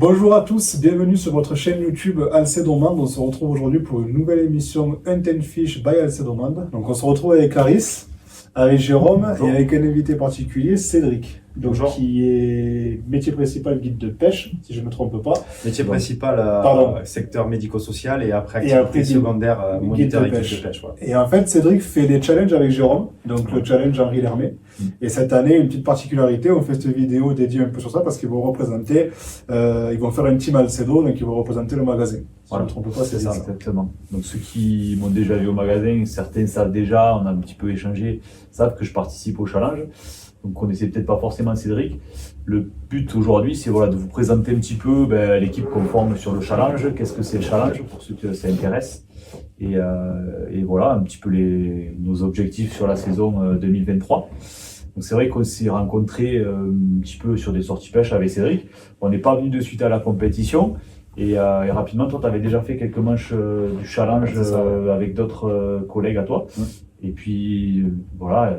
Bonjour à tous, bienvenue sur votre chaîne YouTube Alcédomande. On se retrouve aujourd'hui pour une nouvelle émission Hunt and Fish by Alcédomande. Donc on se retrouve avec Clarisse, avec Jérôme. Bonjour. Et avec un invité particulier, Cédric. Donc, Bonjour. qui est métier principal guide de pêche, si je ne me trompe pas. Métier principal, secteur médico-social et après activité secondaire, moniteur et guide de pêche. Voilà. Et en fait, Cédric fait des challenges avec Jérôme, donc le challenge Henri Lermé. Et cette année, une petite particularité, on fait cette vidéo dédiée un peu sur ça parce qu'ils vont représenter, ils vont faire un team Alcedo, donc ils vont représenter le magasin. Si je ne me trompe pas, c'est ça. Exactement. Donc ceux qui m'ont déjà vu au magasin, certains savent déjà, on a un petit peu échangé, savent que je participe au challenge. Donc vous connaissez peut-être pas forcément Cédric. Le but aujourd'hui, c'est voilà, de vous présenter un petit peu l'équipe qu'on forme sur le challenge. Qu'est-ce que c'est le challenge pour ceux que ça intéresse. Et voilà un petit peu nos objectifs sur la saison 2023. Donc c'est vrai qu'on s'est rencontrés un petit peu sur des sorties pêche avec Cédric. On n'est pas venu de suite à la compétition. Et rapidement, toi, tu avais déjà fait quelques manches du challenge avec d'autres collègues à toi. Et puis voilà,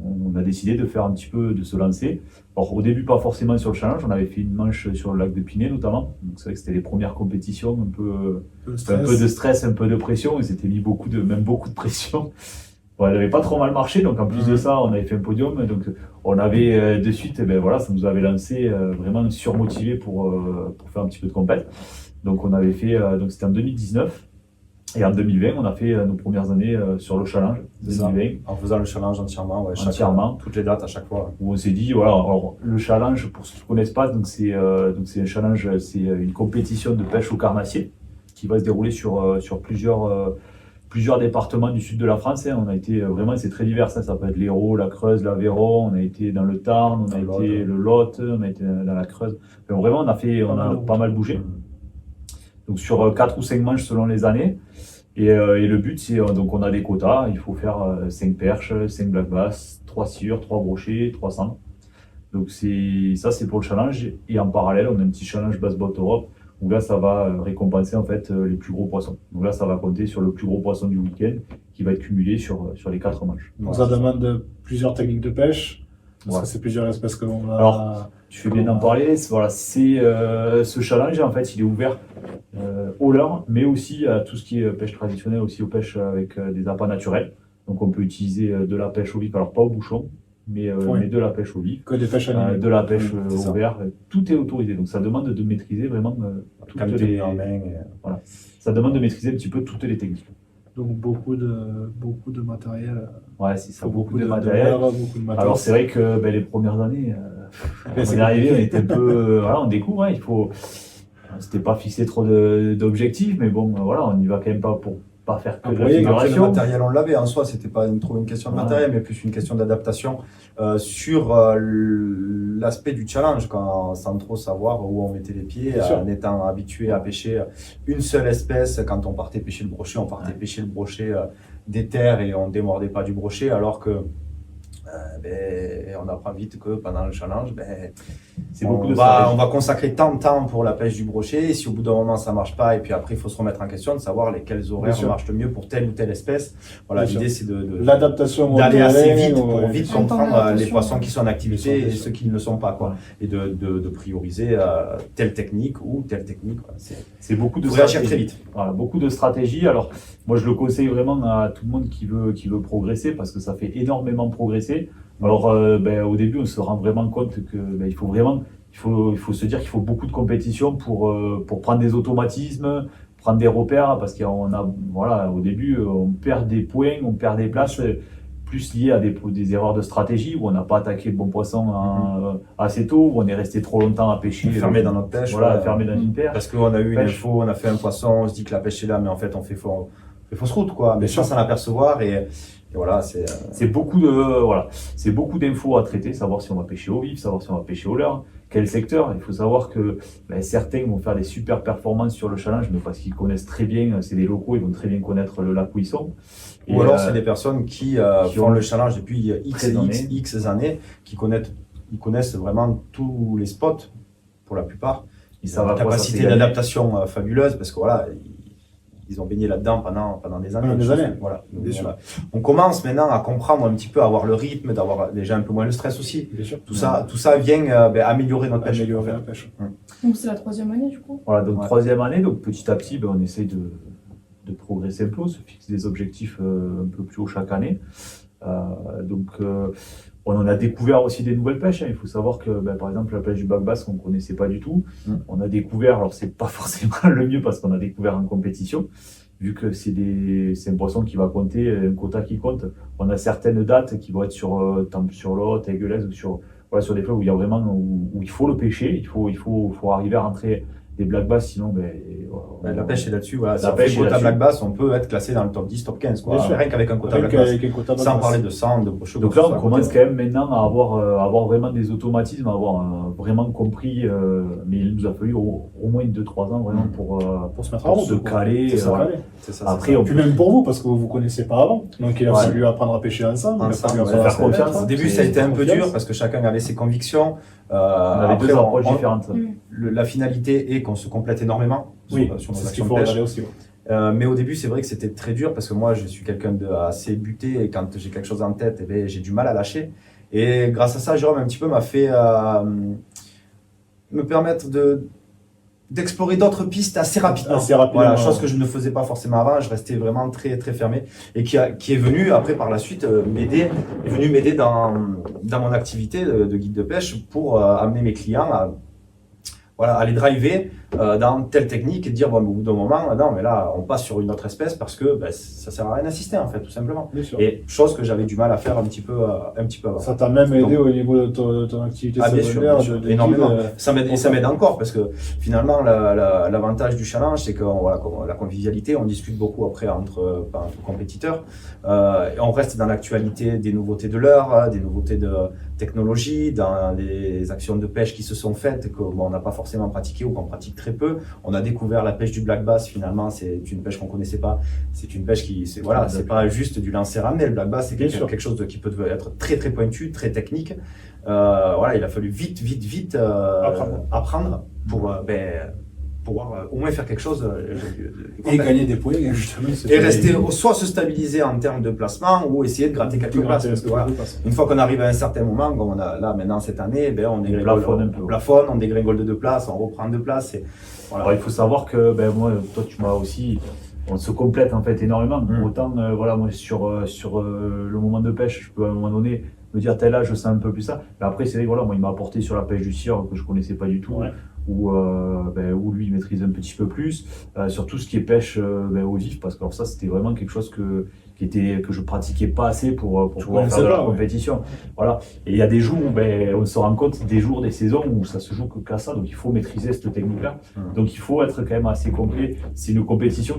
on a décidé de faire un petit peu, de se lancer. Alors au début, pas forcément sur le challenge, on avait fait une manche sur le lac de Pinet notamment. Donc c'est vrai que c'était les premières compétitions, un peu de stress, un peu de pression. Ils s'étaient mis même beaucoup de pression. Bon, elle n'avait pas trop mal marché, donc en plus de ça, on avait fait un podium. Donc on avait de suite, ça nous avait lancé vraiment surmotivé pour faire un petit peu de compète. Donc on avait fait, donc c'était en 2019. Et en 2020, on a fait nos premières années sur le challenge. 2020. En faisant le challenge entièrement, toutes les dates à chaque fois. Où on s'est dit, voilà, alors le challenge, pour ceux qui ne connaissent pas, donc c'est un challenge, c'est une compétition de pêche au carnassier qui va se dérouler sur plusieurs départements du sud de la France. On a été vraiment, c'est très divers. Ça peut être l'Hérault, la Creuse, l'Aveyron. On a été dans le Tarn, on a été le Lot, on a été dans la Creuse. Donc vraiment, on a pas mal bougé. Donc sur 4 ou 5 manches selon les années. Et le but, c'est donc on a des quotas. Il faut faire 5 perches, 5 black bass, 3 sciures, 3 brochets, 3 cendres. Donc c'est pour le challenge. Et en parallèle, on a un petit challenge Bass Boat Europe où là, ça va récompenser en fait les plus gros poissons. Donc là, ça va compter sur le plus gros poisson du week-end qui va être cumulé sur les 4 manches. Donc ça demande plusieurs techniques de pêche. Parce que c'est plusieurs espèces que l'on a. Alors, tu fais bien d'en parler. Voilà, ce challenge, en fait, il est ouvert au leurre, mais aussi à tout ce qui est pêche traditionnelle, aussi aux pêches avec des appâts naturels. Donc, on peut utiliser de la pêche au vif, alors pas au bouchon, mais de la pêche au vif. Que des pêches animées. De la pêche au vert. Tout est autorisé. Donc, ça demande de maîtriser vraiment toutes les. Voilà. Ça demande de maîtriser un petit peu toutes les techniques. Donc beaucoup de matériel. Ouais, c'est ça, beaucoup de matériel. Alors c'est vrai que les premières années, on est arrivé, on était un peu, on découvre, c'était pas fixé trop d'objectifs, mais bon, voilà, on y va quand même pas pour pas faire que de la figuration. Le matériel, on l'avait en soi, c'était pas trop une question de matériel, mais plus une question d'adaptation sur l'aspect du challenge, sans trop savoir où on mettait les pieds, en étant habitué à pêcher une seule espèce. Quand on partait pêcher le brochet, on partait pêcher le brochet des terres et on démordait pas du brochet, alors que on apprend vite que pendant le challenge, on va consacrer tant de temps pour la pêche du brochet. Et si au bout d'un moment ça marche pas, et puis après il faut se remettre en question de savoir lesquels horaires marchent le mieux pour telle ou telle espèce. Voilà, l'idée c'est l'adaptation d'aller assez vite pour vite comprendre les poissons qui sont en activité et ceux qui ne le sont pas, et de prioriser telle technique ou telle technique. C'est beaucoup de réagir très vite. Voilà, beaucoup de stratégies. Alors moi je le conseille vraiment à tout le monde qui veut progresser, parce que ça fait énormément progresser. Alors au début on se rend vraiment compte que il faut se dire qu'il faut beaucoup de compétition pour prendre des automatismes, prendre des repères, parce au début on perd des points, on perd des places, plus liées à des erreurs de stratégie, où on n'a pas attaqué le bon poisson assez tôt, où on est resté trop longtemps à pêcher. Fermé dans notre pêche. Fermé dans une perche. Parce qu'on a eu une info, on a fait un poisson, on se dit que la pêche est là, mais en fait on fait fausse route, mais sans s'en apercevoir. Et voilà, c'est beaucoup d'infos à traiter, savoir si on va pêcher au vif, savoir si on va pêcher au leurre, quel secteur. Il faut savoir que certains vont faire des super performances sur le challenge, mais parce qu'ils connaissent très bien, c'est des locaux, ils vont très bien connaître le lac où ils sont. Ou alors c'est des personnes qui font le challenge depuis X années, qui connaissent vraiment tous les spots pour la plupart. Ils ont une capacité d'adaptation fabuleuse, parce que voilà, ils ont baigné là-dedans pendant des années. Pendant des années. Voilà. Donc, Bien sûr. voilà. On commence maintenant à comprendre un petit peu, à avoir le rythme, d'avoir déjà un peu moins le stress aussi. Bien sûr. Tout ça vient améliorer notre pêche. Améliorer la pêche. Donc c'est la 3e année du coup. Voilà, donc Ouais. 3e année, donc petit à petit, on essaye de progresser un peu, on se fixe des objectifs un peu plus haut chaque année. On en a découvert aussi des nouvelles pêches. Il faut savoir que, par exemple, la pêche du bac-basse, on ne connaissait pas du tout. On a découvert, alors c'est pas forcément le mieux parce qu'on a découvert en compétition, vu que c'est un poisson qui va compter, un quota qui compte. On a certaines dates qui vont être sur Tempe-sur-Lot, Aiguelez, ou sur des fleuves où il y a vraiment, où il faut le pêcher, il faut arriver à rentrer des black bass, sinon, La pêche est là-dessus. Voilà. Si La on fait pêche est quota là-dessus. black bass, on peut être classé dans le top 10, top 15. Quoi. Bien sûr. Rien qu'avec un quota Avec, black bass. avec un quota Sans bac-basse. parler de sang, de brochures. Donc là, on commence quand même maintenant à avoir vraiment des automatismes, à avoir vraiment compris, mais il nous a fallu au moins 2-3 ans vraiment pour Pour se mettre en route. se quoi. caler. C'est ça, voilà. caler. C'est ça. Après, c'est ça. on Puis même pour vous, parce que vous ne vous connaissez pas avant. Donc il a Ouais. fallu apprendre à pêcher ensemble. Il a Ensemble, fallu ouais, apprendre à faire se connaître. confiance. Au début, C'est ça a été un peu confiance. dur parce que chacun avait ses convictions. On avait Après, deux approches différentes. La finalité est qu'on se complète énormément Oui, sur nos c'est ce actions qu'il faut de pêche. regarder aussi. Ouais. Mais au début, c'est vrai que c'était très dur parce que moi, je suis quelqu'un de assez buté et quand j'ai quelque chose en tête, j'ai du mal à lâcher. Et grâce à ça, Jérôme un petit peu m'a fait me permettre d'explorer d'autres pistes assez rapidement. Assez rapidement, Voilà, ouais. chose que je ne faisais pas forcément avant. Je restais vraiment très très fermé et qui est venu après par la suite m'aider dans mon activité de guide de pêche pour amener mes clients à les driver dans telle technique et dire bon, au bout d'un moment, non mais là on passe sur une autre espèce parce que ça sert à rien d'assister en fait tout simplement. Bien sûr. Et chose que j'avais du mal à faire un petit peu avant. Ça t'a même aidé Donc- au niveau de ton activité Ah, bien sûr, secondaire. bien sûr, de énormément. guide, Ça m'aide et ça m'aide encore parce que finalement l'avantage du challenge c'est que comme la convivialité, on discute beaucoup après entre compétiteurs. Et on reste dans l'actualité des nouveautés de l'heure, des nouveautés de technologie, dans des actions de pêche qui se sont faites qu'on n'a pas forcément pratiquées ou qu'on pratique très peu. On a découvert la pêche du black bass. Finalement, c'est une pêche qu'on connaissait pas. C'est une pêche c'est pas juste du lancer ramener. Le black bass c'est Bien sûr. quelque chose qui peut être très très pointu, très technique. Il a fallu vite apprendre pour pouvoir au moins faire quelque chose. Et gagner des points, justement. Et rester, soit se stabiliser en termes de placement ou essayer de gratter quelques places. Parce que, voilà, une fois qu'on arrive à un certain moment, comme on a là maintenant cette année, on plafonne un peu. on plafonne, on dégringole de 2 places, on reprend 2 places. Et, voilà. Alors, il faut savoir que moi, toi, tu m'as aussi. On se complète en fait énormément. Autant, moi, sur le moment de pêche, je peux à un moment donné me dire tel âge, je sens un peu plus ça. Mais après, c'est vrai, moi, il m'a apporté sur la pêche du cire que je connaissais pas du tout. Ouais. Où lui il maîtrise un petit peu plus, sur tout ce qui est pêche au vif, parce que alors ça c'était vraiment quelque chose que je pratiquais pas assez pour pouvoir faire de la compétition. Voilà. Et il y a des jours où on se rend compte des jours, des saisons où ça se joue qu'à ça, donc il faut maîtriser cette technique-là. Donc il faut être quand même assez complet. C'est une compétition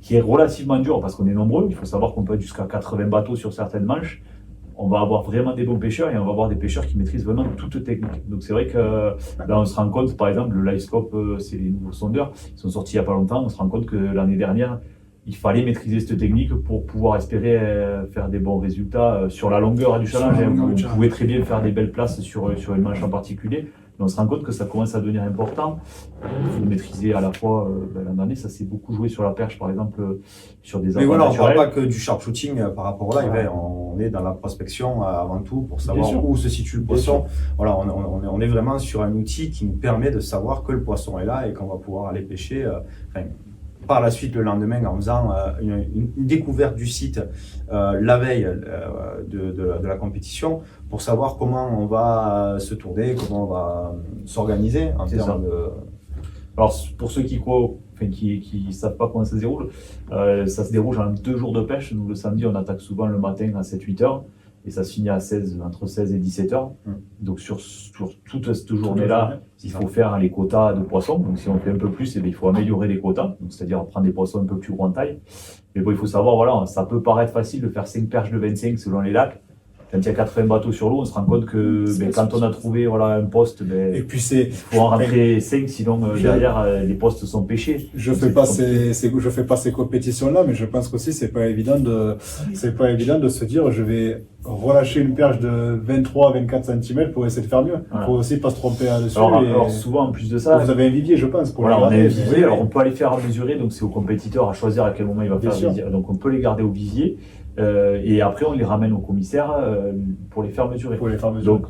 qui est relativement dure parce qu'on est nombreux. Il faut savoir qu'on peut être jusqu'à 80 bateaux sur certaines manches. On va avoir vraiment des bons pêcheurs et on va avoir des pêcheurs qui maîtrisent vraiment toute technique. Donc c'est vrai que là on se rend compte, par exemple, le LiveScope, c'est les nouveaux sondeurs, ils sont sortis il n'y a pas longtemps, on se rend compte que l'année dernière, il fallait maîtriser cette technique pour pouvoir espérer faire des bons résultats sur la longueur du challenge. On pouvait très bien faire des belles places sur une manche en particulier. Mais on se rend compte que ça commence à devenir important. Il faut maîtriser à la fois l'an dernier, ça s'est beaucoup joué sur la perche, par exemple, sur des Mais appâts voilà, on ne parle naturels. pas que du sharpshooting par rapport au live. Ouais. On est dans la prospection avant tout pour savoir sûr. où se situe le poisson. Voilà, on est vraiment sur un outil qui nous permet de savoir que le poisson est là et qu'on va pouvoir aller pêcher. Par la suite, le lendemain, en faisant une découverte du site la veille de la compétition, pour savoir comment on va se tourner, comment on va s'organiser en C'est termes ça. de... Alors, pour ceux qui croient, qui savent pas comment ça se déroule, ça se déroule en 2 jours de pêche. Nous, le samedi, on attaque souvent le matin à 7-8 heures et ça se finit entre 16 et 17 heures. Donc, sur toute cette journée-là, il faut faire les quotas de poissons. Donc, si on fait un peu plus, il faut améliorer les quotas. Donc, c'est-à-dire prendre des poissons un peu plus gros en taille. Mais bon, il faut savoir, ça peut paraître facile de faire 5 perches de 25 selon les lacs. Quand il y a 80 bateaux sur l'eau, on se rend compte que quand on a trouvé un poste, Et puis il faut en rentrer 5, sinon derrière les postes sont pêchés. je fais pas ces compétitions-là, mais je pense qu'aussi c'est pas évident de se dire je vais relâcher une perche de 23-24 cm pour essayer de faire mieux. Il Voilà. faut aussi pas se tromper là-dessus. Alors souvent, en plus de ça, vous avez un vivier, je pense, pour voilà, les on a un garder. vivier, alors on peut aller faire mesurer, donc c'est au compétiteur à choisir à quel moment il va Bien faire sûr. le vivier. Donc on peut les garder au vivier, et après on les ramène au commissaire pour les faire mesurer. Pour les faire mesurer. Donc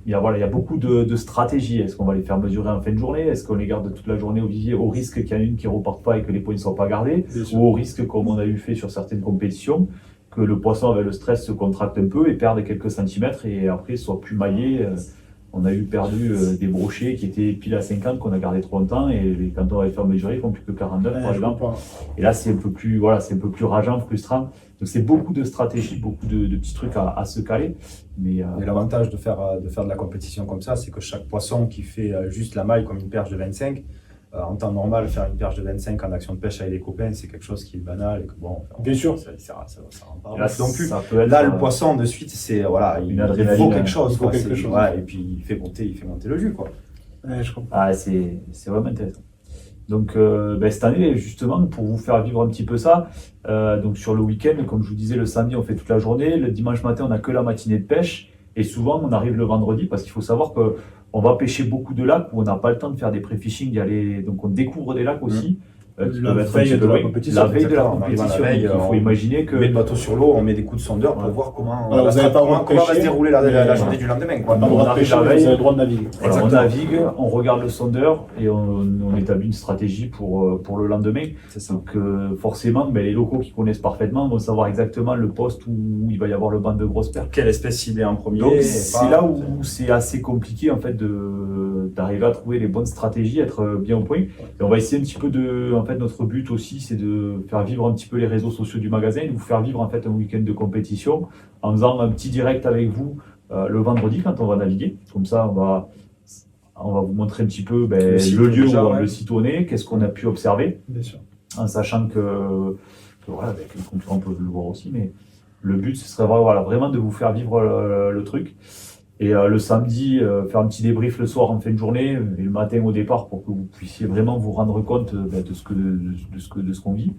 il y a beaucoup de stratégies. Est-ce qu'on va les faire mesurer en fin de journée? Est-ce qu'on les garde toute la journée au vivier au risque qu'il y en ait une qui ne reparte pas et que les points ne soient pas gardés? Bien sûr. Ou au risque, comme on a eu fait sur certaines compétitions, que le poisson avec le stress se contracte un peu et perde quelques centimètres et après soit plus maillé. On a perdu des brochets qui étaient pile à 50 qu'on a gardé trop longtemps et quand on va les faire mesurer, ils font plus que 49 par Je exemple. comprends. Et là, c'est un peu plus, c'est un peu plus rageant, frustrant. Donc c'est beaucoup de stratégies, beaucoup de petits trucs à se caler. Mais Et l'avantage de faire de la compétition comme ça, c'est que chaque poisson qui fait juste la maille comme une perche de 25, en temps normal, faire une perche de 25 en action de pêche avec les copains, c'est quelque chose qui est banal et que bon, Bien sûr. ça rend pas là, non plus. ça peut être, Là, le poisson, de suite, c'est voilà, une il adrénaline, faut quelque chose. il faut quoi. quelque C'est- chose. ouais, et puis il fait monter le jus, quoi. Je comprends. c'est vraiment intéressant. Donc cette année, justement, pour vous faire vivre un petit peu ça, donc sur le week-end, comme je vous disais, le samedi, on fait toute la journée. Le dimanche matin, on n'a que la matinée de pêche. Et souvent, on arrive le vendredi parce qu'il faut savoir que on va pêcher beaucoup de lacs où on n'a pas le temps de faire des pré-fishing, d'y aller. Donc on découvre des lacs aussi. Qui La peuvent être un veille petit de peu la loin. compétition, La veille de la exactement. On arrive à la compétition. veille, Donc, il faut on imaginer que On met le bateau sur l'eau, on met des coups de sondeur pour Ouais. voir comment, Voilà, vous avez pas le droit de comment va se pêcher, dérouler la mais- journée du lendemain. On Quoi. n'a pas le droit de arrive pêcher, la mais veille. vous avez le droit de naviguer. voilà, on Exactement. navigue, on regarde le sondeur et on établit une stratégie pour le lendemain. C'est ça. Donc forcément, les locaux qui connaissent parfaitement vont savoir exactement le poste où il va y avoir le banc de grosses pertes. Quelle espèce cibler en premier Donc et c'est pas- là où c'est assez compliqué en fait d'arriver à trouver les bonnes stratégies, être bien au point. Et on va essayer un petit peu notre but aussi, c'est de faire vivre un petit peu les réseaux sociaux du magasin, de vous faire vivre en fait un week-end de compétition en faisant un petit direct avec vous le vendredi quand on va naviguer. Comme ça, on va vous montrer un petit peu Le site le lieu déjà, où ouais. le site où on est, qu'est-ce qu'on a pu observer, Bien sûr. en sachant que voilà, avec les concurrents peuvent le voir aussi, mais le but ce serait vraiment de vous faire vivre le truc. Et le samedi, faire un petit débrief le soir en fin de journée et le matin au départ pour que vous puissiez vraiment vous rendre compte de ce qu'on vit.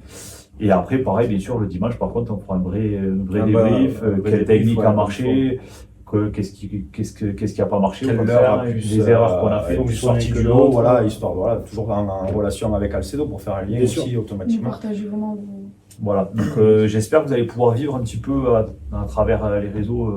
Et après, pareil, bien sûr, le dimanche, par contre, on fera un vrai débrief, un vrai quelle débrief, technique ouais, a marché, qu'est-ce qui a pas marché, au Quelle contraire, heure a pu les erreurs qu'on a fait. donc, pu soit sortir avec du l'autre, lot, voilà, histoire, voilà, toujours en relation avec Alcedo pour faire un lien Bien sûr. aussi Vous automatiquement. partagez vraiment vos... Voilà, donc j'espère que vous allez pouvoir vivre un petit peu à travers les réseaux.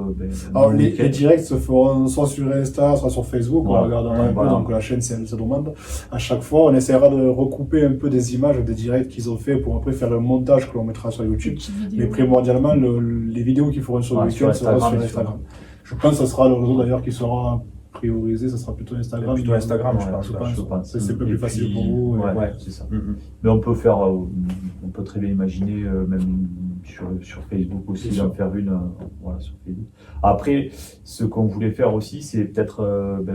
Alors, le les week-end. directs se feront soit sur Insta, soit sur Facebook. Voilà. On regardera un peu, Voilà. donc la chaîne, c'est ça demande. À chaque fois, on essaiera de recouper un peu des images des directs qu'ils ont fait pour après faire le montage que l'on mettra sur YouTube. petites vidéos. Mais primordialement, les vidéos qu'ils feront sur le Ouais, week-end sur seront sur Instagram, Instagram. Je pense que ce sera le réseau d'ailleurs qui sera priorisé, ce sera plutôt Instagram. Plutôt Instagram, je Ouais, pense. je ouais. pense. C'est peu Et plus facile puis, pour vous. Ouais, Ouais. c'est ça. Mhm. Mais on peut très bien imaginer, même sur Facebook aussi, Bien d'en faire une sur Facebook. Après, ce qu'on voulait faire aussi, c'est peut-être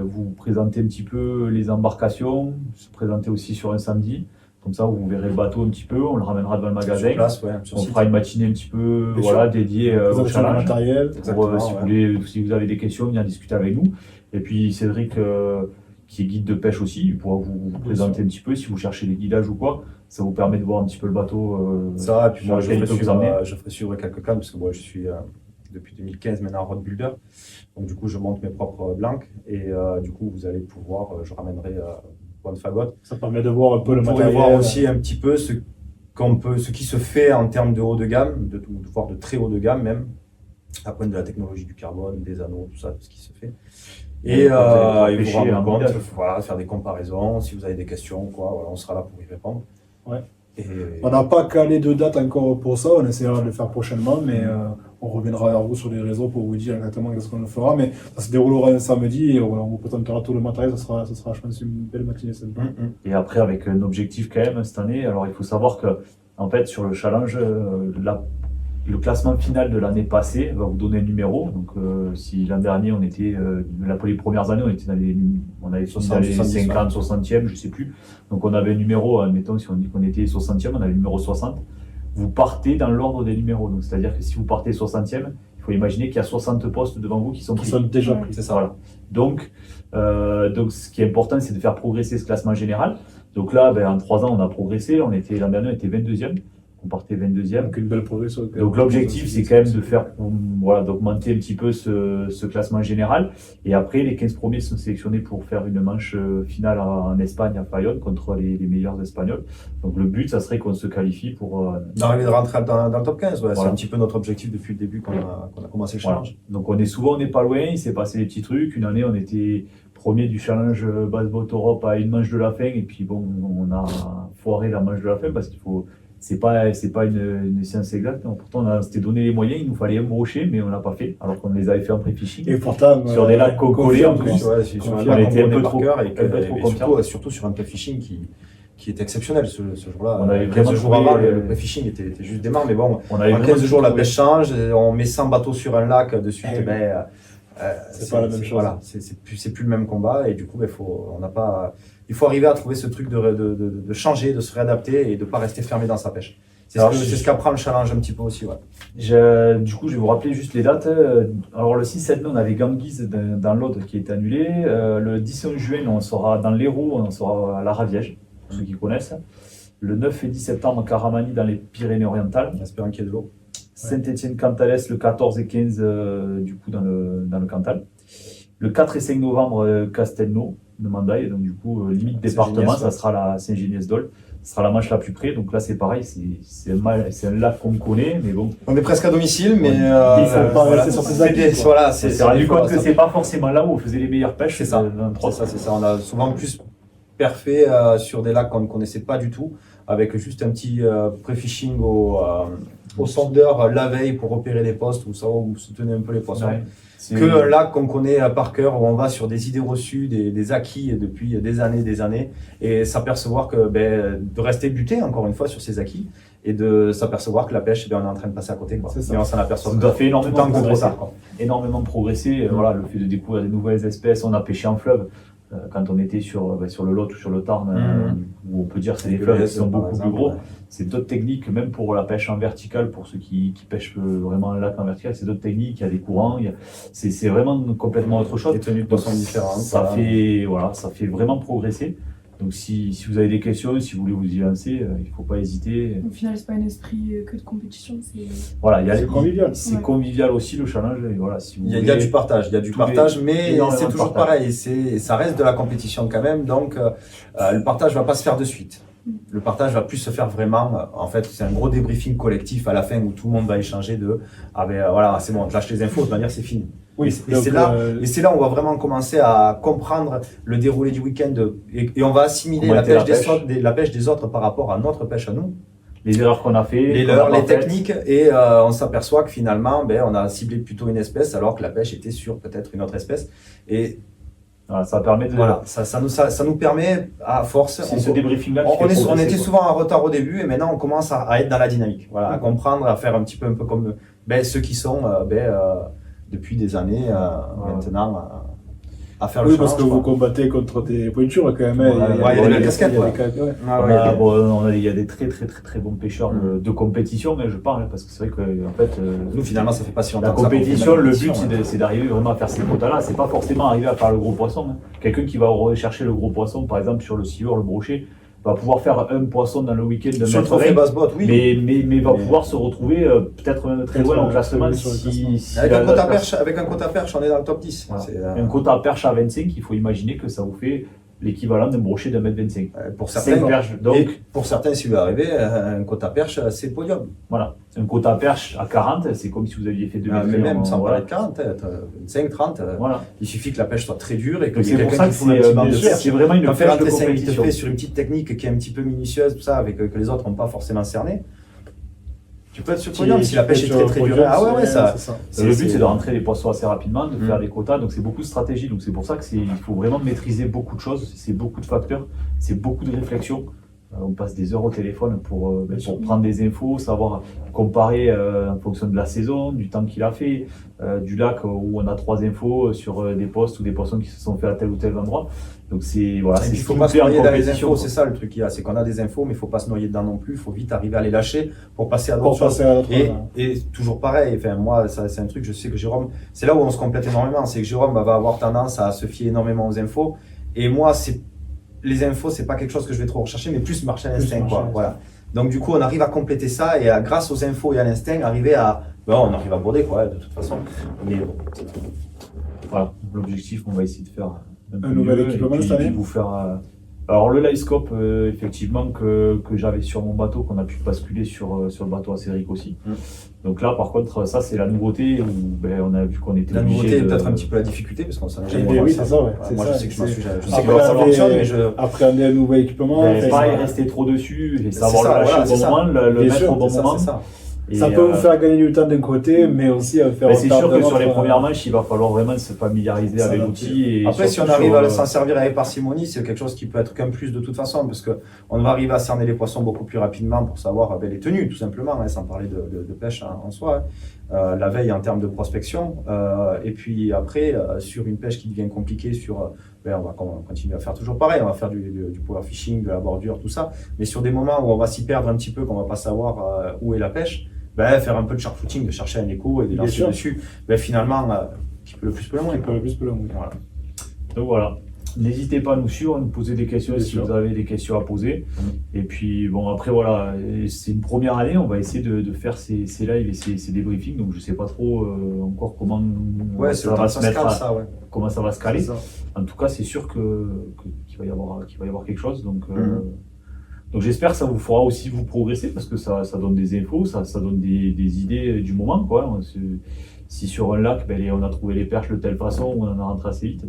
vous présenter un petit peu les embarcations, se présenter aussi sur un samedi. Comme ça, vous verrez le bateau un petit peu, on le ramènera devant le magasin. Sur place, ouais, sur On site. fera une matinée un petit peu Bien dédiée au Présentation du challenge. matériel. Pour, Exactement, si vous avez des questions, venez discuter avec nous. Et puis Cédric, qui est guide de pêche aussi, il pourra vous présenter un petit peu si vous cherchez des guidages ou quoi. Ça vous permet de voir un petit peu le bateau. Ça, et puis moi, sur lequel il peut vous emmener. je ferai suivre quelques cannes parce que moi, je suis depuis 2015 maintenant road builder. Donc, du coup, je monte mes propres blancs et du coup, vous allez pouvoir, je ramènerai point de fagotte. Ça permet de voir un peu le Vous pourrez matériel. voir aussi un petit peu ce qui se fait en termes de haut de gamme, voire de très haut de gamme même, à point de la technologie du carbone, des anneaux, tout ça, tout ce qui se fait. Et vous allez pouvoir vous pêcher rendre un compte, guidage. voilà, faire des comparaisons, si vous avez des questions, quoi, voilà, on sera là pour y répondre. Ouais. Et On n'a pas calé de date encore pour ça, on essaiera de le faire prochainement, mais on reviendra vers vous sur les réseaux pour vous dire exactement ce qu'on fera. Mais ça se déroulera un samedi et voilà, on vous présentera tout le matériel, ça sera je pense, une belle matinée sympa. Et après, avec un objectif quand même cette année, alors il faut savoir que en fait, sur le challenge, le classement final de l'année passée va vous donner un numéro. Donc, si l'an dernier, on était, pour les premières années, on avait 70, 50, 60e, je sais plus. Donc, on avait un numéro, admettons, si on dit qu'on était 60e, on avait le numéro 60. Vous partez dans l'ordre des numéros. Donc, c'est-à-dire que si vous partez 60e, il faut imaginer qu'il y a 60 postes devant vous qui sont Qui pris. sont déjà Ouais. pris. c'est ça. Voilà. Donc, ce qui est important, c'est de faire progresser ce classement général. Donc là, en 3 ans, on a progressé. L'an dernier, on était 22e. on partait 22e. Donc une belle progression. Donc l'objectif, c'est quand même de faire, voilà, d'augmenter un petit peu ce classement général. Et après, les 15 premiers sont sélectionnés pour faire une manche finale en Espagne, à Fayonne, contre les meilleurs Espagnols. Donc le but, ça serait qu'on se qualifie pour... D'arriver de rentrer dans le top 15, ouais, Voilà. c'est un petit peu notre objectif depuis le début qu'on a commencé le Voilà. challenge. Donc on n'est pas loin, il s'est passé des petits trucs. Une année, on était premier du challenge Baseball Europe à une manche de la fin. Et puis bon, on a foiré la manche de la fin parce qu'il faut... C'est pas une science exacte. Non. Pourtant, on s'était donné les moyens, il nous fallait un brochet, mais on l'a pas fait, alors qu'on les avait fait en pré-fishing. Et pourtant, Sur des lacs collés en plus. Ouais, sur un On lac était qu'on un peu connaît trop- par cœur et, un peu trop confiants. surtout sur un pré-fishing qui est exceptionnel ce jour-là. On avait 15 vraiment jours trouvé, avant, le pré-fishing était juste dément, mais bon, On avait en vraiment 15 jours la trouvé- pêche change, on met 100 bateaux sur un lac de suite, Eh ben, c'est pas la même chose. Voilà, c'est plus le même combat et du coup, ben, il faut arriver à trouver ce truc de changer, de se réadapter et de ne pas rester fermé dans sa pêche. C'est ce qu'apprend le challenge un petit peu aussi. Ouais. Du coup, je vais vous rappeler juste les dates. Alors, le 6-7 mai, on avait Ganguise dans l'Aude qui est annulé. Le 10 juin, on sera dans l'Hérault, on sera à la Raviège, pour ceux qui connaissent. Le 9 et 10 septembre, Caramani dans les Pyrénées-Orientales. En espérant qu'il y ait de l'eau. Saint-Étienne-Cantalès le 14 et 15 du coup dans le Cantal. Le 4 et 5 novembre, Castelnau de Mandaille, donc du coup limite département, ça sera la Saint-Giniès-d'Olle, ce sera la manche la plus près, donc là c'est pareil, c'est un lac qu'on connaît, mais bon. On est presque à domicile, mais Il faut pas rester sur ses acquis, quoi. voilà, On s'est rendu compte que c'est pas forcément là où on faisait les meilleures pêches. C'est ça. dans le trois. C'est ça. On a souvent plus perfé sur des lacs qu'on ne connaissait pas du tout, avec juste un petit pré-fishing au sondeur la veille pour repérer les postes où ça vous soutenez un peu les poissons. Ouais. Que un lac qu'on connaît par cœur, où on va sur des idées reçues, des acquis depuis des années, et s'apercevoir que de rester buté encore une fois sur ces acquis, et de s'apercevoir que la pêche, on est en train de passer à côté. Quoi. C'est ça. Et on s'en aperçoit. Ça a fait énormément Tant que trop progresser. tard, quoi. Énormément progressé. Voilà, le fait de découvrir des nouvelles espèces, on a pêché en fleuve. Quand on était sur le Lot ou sur le Tarn, où on peut dire que c'est des fleuves qui sont beaucoup plus gros, c'est d'autres techniques, même pour la pêche en verticale, pour ceux qui pêchent vraiment un lac en vertical, c'est d'autres techniques, il y a des courants, c'est vraiment complètement autre chose. Des tenues de poissons différentes. Ça fait vraiment progresser. Donc si vous avez des questions, si vous voulez vous y lancer, il ne faut pas hésiter. Au final, c'est pas un esprit que de compétition, c'est. Voilà, C'est convivial. C'est Ouais. convivial aussi le challenge. Et voilà, si vous Il y a voulez- du partage, mais énormément c'est de toujours partage. pareil, ça reste de la compétition quand même, donc le partage va pas se faire de suite. Le partage va plus se faire vraiment, en fait, c'est un gros débriefing collectif à la fin où tout le monde va échanger voilà, c'est bon, on te lâche les infos, de toute manière c'est fini. Oui, Et c'est là où on va vraiment commencer à comprendre le déroulé du week-end et on va assimiler Comment la était la pêche des autres par rapport à notre pêche à nous. les erreurs qu'on a fait, Les qu'on a leurs, pas les faites. techniques, et on s'aperçoit que finalement, on a ciblé plutôt une espèce alors que la pêche était sur peut-être une autre espèce. Et Voilà, ça permet de. voilà, ça nous permet, à force, C'est ce débriefing-là qui on fait progresser, était quoi. souvent en retard au début et maintenant on commence à être dans la dynamique, voilà, à comprendre, à faire un peu comme ceux qui sont depuis des années maintenant à faire le Oui, challenge. parce que vous quoi. combattez contre des pointures quand même. Ouais, il y a des belles casquettes, ouais. On a- il y a des très bons pêcheurs de compétition, mais je parle, parce que c'est vrai que en fait, Nous finalement ça fait pas si longtemps la que ça qu'on fait de compétition, le compétition, but ouais. c'est d'arriver vraiment à faire ces quotas-là. C'est pas forcément arriver à faire le gros poisson. Hein. Quelqu'un qui va rechercher le gros poisson, par exemple sur le silure, le brochet, va pouvoir faire un poisson dans le week-end de Sur le mètre trophée 20, basse botte, oui. mais va pouvoir se retrouver peut-être même très loin au classement. oui, sur le classement. Si Avec la- un quota la- perche, on est dans le top 10. Voilà. C'est, Un quota perche à 25, il faut imaginer que ça vous fait l'équivalent d'un brochet d'un mètre 25. pour 5 certains, perches. Donc, et pour certains, si vous arrivez, un quota perche, c'est podium. voilà. Un quota perche à 40, c'est comme si vous aviez fait 2 mètres Mais 20 même sans voilà. parler de 40, 25, 30, Voilà. il suffit que la pêche soit très dure et Donc qu'il y ait c'est pour quelqu'un ça qui que fout un petit banc de c'est perche. vraiment une Quand pêche de il te compétition. fait sur une petite technique qui est un petit peu minutieuse, tout ça, avec que les autres n'ont pas forcément cerné, tu peux être sur le podium si la pêche est très très dure. Ah ouais, ça. Le but, c'est de rentrer les poissons assez rapidement, de faire des quotas. Donc, c'est beaucoup de stratégie. Donc, c'est pour ça qu'il faut vraiment maîtriser beaucoup de choses. C'est beaucoup de facteurs. C'est beaucoup de réflexion. On passe des heures au téléphone pour prendre des infos, savoir comparer en fonction de la saison, du temps qu'il a fait, du lac où on a 3 infos sur des postes ou des poissons qui se sont faits à tel ou tel endroit. Donc, c'est voilà, Et c'est puis, il ce faut qui pas nous se plaît en noyer dans les compétition, infos, quoi. c'est ça le truc qu'il y a, c'est qu'on a des infos, mais il faut pas se noyer dedans non plus, il faut vite arriver à les lâcher pour passer à d'autres Pour choses. passer à l'autre. Et toujours pareil, enfin, moi, ça, c'est un truc, je sais que Jérôme, c'est là où on se complète énormément, c'est que Jérôme va avoir tendance à se fier énormément aux infos, et moi, les infos, c'est pas quelque chose que je vais trop rechercher, mais plus marcher à Plus l'instinct, marcher à quoi. l'instinct. Voilà. Donc du coup, on arrive à compléter ça et grâce aux infos et à l'instinct, on arrive à border quoi, de toute façon. Mais bon, Voilà, l'objectif, on va essayer de faire Un nouvel mieux, équipement et puis cette année vous faire. Alors le Livescope, effectivement, que j'avais sur mon bateau, qu'on a pu basculer sur le bateau à Cédric aussi. Donc là, par contre, ça c'est la nouveauté où on a vu qu'on était la obligé nouveauté est de... peut-être un petit peu la difficulté parce qu'on s'en a jamais Oui, vraiment c'est ça, ouais. Moi, je sais que je m'en suis jamais. Je sais Après, que ça fonctionne, mais appréhender un nouveau équipement. Pas y ça- rester trop dessus et C'est savoir ça, le lâcher voilà, au c'est bon ça. moment, le Bien mettre sûr, au bon c'est ça, moment. c'est ça. Et, Ça peut vous faire gagner du temps d'un côté, mais aussi faire mais c'est sûr que sur les premières premières manches, il va falloir vraiment se familiariser Ça avec va l'outil. Et Après, si on surtout arrive sur, à s'en servir avec parcimonie, c'est quelque chose qui peut être qu'un plus de toute façon, parce qu'on va arriver à cerner les poissons beaucoup plus rapidement pour savoir les tenues, tout simplement, hein, sans parler de pêche en soi. Hein. La veille en termes de prospection, et puis après, sur une pêche qui devient compliquée, on va continuer à faire toujours pareil, on va faire du power fishing, de la bordure, tout ça, mais sur des moments où on va s'y perdre un petit peu, qu'on va pas savoir où est la pêche, faire un peu de shark-footing, de chercher un écho et de Bien lancer sûr. dessus, finalement, qui peut le plus, peut le moins. Qui peut le plus, peut le moins. Voilà. Donc voilà. N'hésitez pas à nous suivre, à nous poser des questions Bien si sûr. vous avez des questions à poser. Et puis bon, après voilà, c'est une première année, on va essayer de faire ces lives et ces débriefings. Donc je sais pas trop encore comment Ouais, c'est ça le temps va que se ça se mettre, cale, ça, ouais. comment ça va se caler. C'est ça. En tout cas, c'est sûr qu'il va y avoir quelque chose. Donc j'espère que ça vous fera aussi vous progresser parce que ça donne des infos, ça donne des idées du moment, quoi. Si sur un lac, on a trouvé les perches de telle façon, on en a rentré assez vite,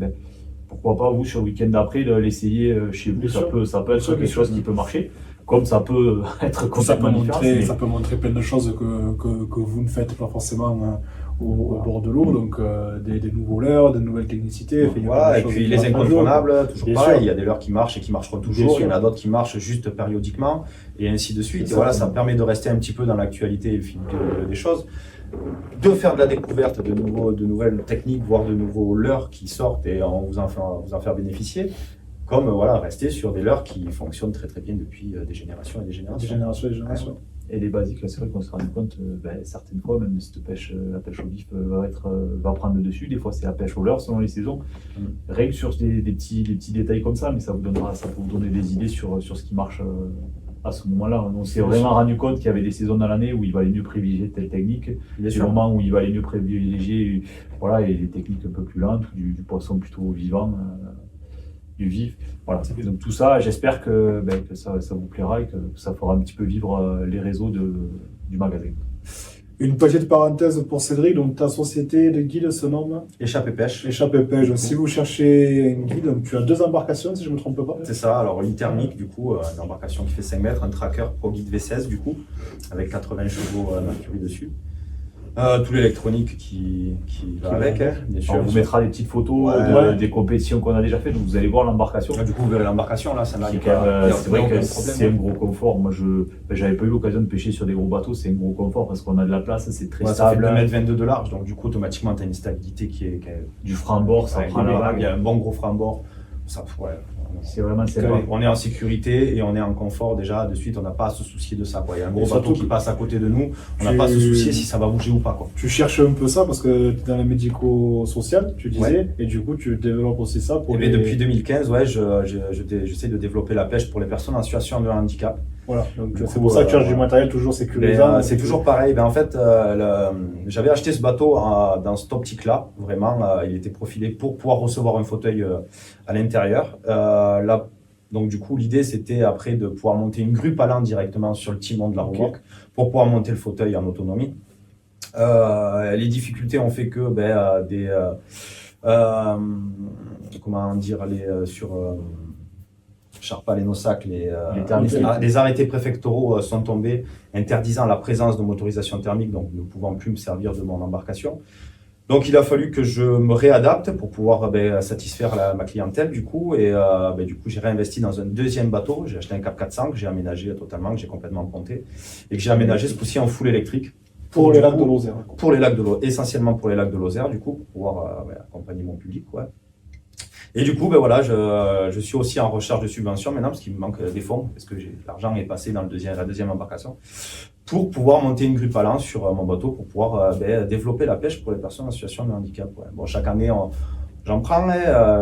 pourquoi pas vous sur le week-end d'après de l'essayer chez vous. Bien Ça sûr. peut être sûr, quelque chose qui peut marcher, comme ça peut être Ça peut, complètement différent. ça peut montrer plein de choses que vous ne faites pas forcément au bord de l'eau, donc des nouveaux leurres, de nouvelles technicités. Enfin, il y a plein Voilà, de et choses puis qui les marchent toujours. incontournables, toujours Bien pareil, sûr. il y a des leurres qui marchent et qui marcheront Bien toujours, il y en sûr. a d'autres qui marchent juste périodiquement, et ainsi de suite. C'est Et voilà, ça. ça permet de rester un petit peu dans l'actualité et le fil des choses, de faire de la découverte de nouvelles techniques, voire de nouveaux leurres qui sortent et on vous en faire bénéficier, comme rester sur des leurrs qui fonctionnent très très bien depuis des générations et des Des générations. générations et des générations. Et les basiques, là, c'est vrai qu'on s'est rendu compte, certaines fois, même cette pêche, la pêche au vif va prendre le dessus. Des fois, c'est la pêche au leurre selon les saisons. Rien que sur des petits détails comme ça, mais ça peut vous donner des idées sur ce qui marche à ce moment-là. On s'est vraiment rendu compte qu'il y avait des saisons dans l'année où il valait mieux privilégier telle technique, Bien des sûr. moments où il valait mieux privilégier et des techniques un peu plus lentes, du poisson plutôt vivant, du vif. Voilà. Donc tout ça, j'espère que ça vous plaira et que ça fera un petit peu vivre les réseaux du magasin. Une petite parenthèse pour Cédric, donc ta société de guide se nomme Échappe et pêche. Échappe et Pêche. Donc, si vous cherchez une guide, donc tu as 2 embarcations si je ne me trompe pas. C'est ça, alors une thermique du coup, une embarcation qui fait 5 mètres, un tracker Pro Guide V16 du coup, avec 80 chevaux Mercury dessus. Tout l'électronique qui va avec, hein, bien sûr. On vous mettra des petites photos des compétitions qu'on a déjà faites, donc vous allez voir l'embarcation. Du coup, vous verrez l'embarcation là, celle-là. Qui est il y a quand pas- même, il y a c'est vrai aucun que problème. c'est un gros confort. Moi, j'avais pas eu l'occasion de pêcher sur des gros bateaux, c'est un gros confort parce qu'on a de la place, c'est très Ouais, ça fait stable. 2,22 m de large, donc du coup, automatiquement, tu as une stabilité qui est Du frein à bord, ça ouais, prend la il y a vague. un bon gros frein à bord. Ça, ouais, C'est vraiment sympa. on est en sécurité et on est en confort déjà de suite, on n'a pas à se soucier de ça, quoi. Il y a un Et gros surtout bateau qui passe à côté de nous, on n'a tu- pas à se soucier si ça va bouger ou pas, quoi. Tu cherches un peu ça parce que tu es dans le médico-social, tu disais, Ouais. et du coup tu développes aussi ça pour Et les... bien, depuis 2015, ouais, j'essaie de développer la pêche pour les personnes en situation de handicap. Voilà, donc Du c'est coup, pour ça que tu cherches du ouais. matériel toujours sécurisant. C'est toujours pareil. En fait, j'avais acheté ce bateau dans cette optique-là. Vraiment, il était profilé pour pouvoir recevoir un fauteuil à l'intérieur. Là, donc du coup, l'idée c'était après de pouvoir monter une grue palant directement sur le timon de la remorque pour pouvoir monter le fauteuil en autonomie. Les difficultés ont fait que comment dire sur Charpa, les Nossac, les arrêtés préfectoraux sont tombés interdisant la présence de motorisation thermique, donc ne pouvant plus me servir de mon embarcation. Donc il a fallu que je me réadapte pour pouvoir satisfaire ma clientèle du coup, et du coup j'ai réinvesti dans un deuxième bateau. J'ai acheté un Cap 400 que j'ai aménagé totalement, que j'ai complètement ponté et que j'ai aménagé ce coup-ci en full électrique. pour les du lacs coup, de Lozère. Pour les lacs de l'eau, essentiellement pour les lacs de Lozère, du coup, pour pouvoir accompagner mon public. Ouais. Et du coup, je suis aussi en recherche de subventions maintenant, parce qu'il me manque des fonds, parce que l'argent est passé dans la deuxième embarcation, pour pouvoir monter une grue palant sur mon bateau, pour pouvoir développer la pêche pour les personnes en situation de handicap. Ouais. Bon, chaque année, J'en prends,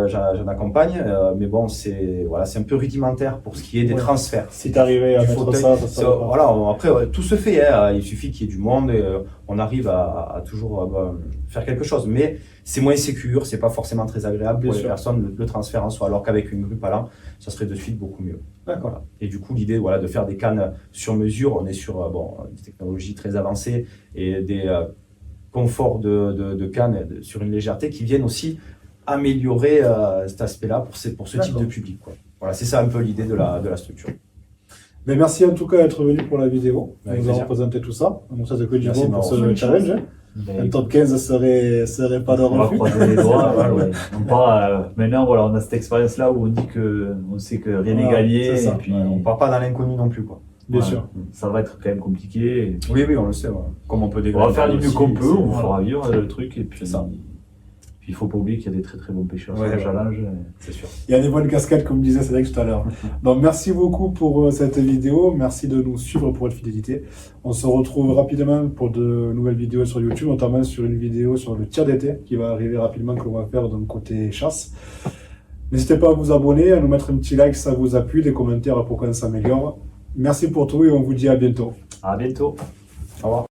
j'en accompagne, mais bon, c'est un peu rudimentaire pour ce qui est des Ouais. transferts. Si tu arrivais à Du mettre fauteuil, ça C'est- serait pas- voilà, après, tout se fait, hein. Il suffit qu'il y ait du monde et on arrive à toujours faire quelque chose. Mais c'est moins sécure, c'est pas forcément très agréable Bien pour les sûr. personnes, le transfert en soi, alors qu'avec une grue palan, ça serait de suite beaucoup mieux. D'accord. Voilà. Et du coup, l'idée de faire des cannes sur mesure, on est sur des technologies très avancées et des conforts de cannes sur une légèreté qui viennent aussi améliorer cet aspect-là pour ce type D'accord. de public, quoi. Voilà, c'est ça un peu l'idée de la structure. Mais merci en tout cas d'être venu pour la vidéo. Avec Nous avons plaisir. présenté tout ça. Donc ça c'est que du Merci bon de pour ce m'avoir challenge. reçu. Un top 15 serait pas de On va refus. croiser les doigts. Ouais. On part, maintenant, voilà, on a cette expérience-là où on dit on sait que rien n'est Voilà, gagné. c'est ça. Et puis, Ouais, on part pas dans l'inconnu non plus, quoi. Bien ouais, sûr. ça va être quand même compliqué. Et puis, Oui, on le sait. Ouais. Comme on peut on dégrader. va faire du mieux aussi, qu'on peut, on voilà. fera vivre le truc. Et puis, C'est ça. Puis il faut pas oublier qu'il y a des très très bons pêcheurs Ouais, sur le ouais. challenge. C'est sûr. Il y a des bonnes cascades comme disait Cédric tout à l'heure. Donc merci beaucoup pour cette vidéo. Merci de nous suivre pour votre fidélité. On se retrouve rapidement pour de nouvelles vidéos sur YouTube, notamment sur une vidéo sur le tir d'été qui va arriver rapidement, que l'on va faire d'un côté chasse. N'hésitez pas à vous abonner, à nous mettre un petit like si ça vous a plu, des commentaires pour qu'on s'améliore. Merci pour tout et on vous dit à bientôt. À bientôt. Au revoir.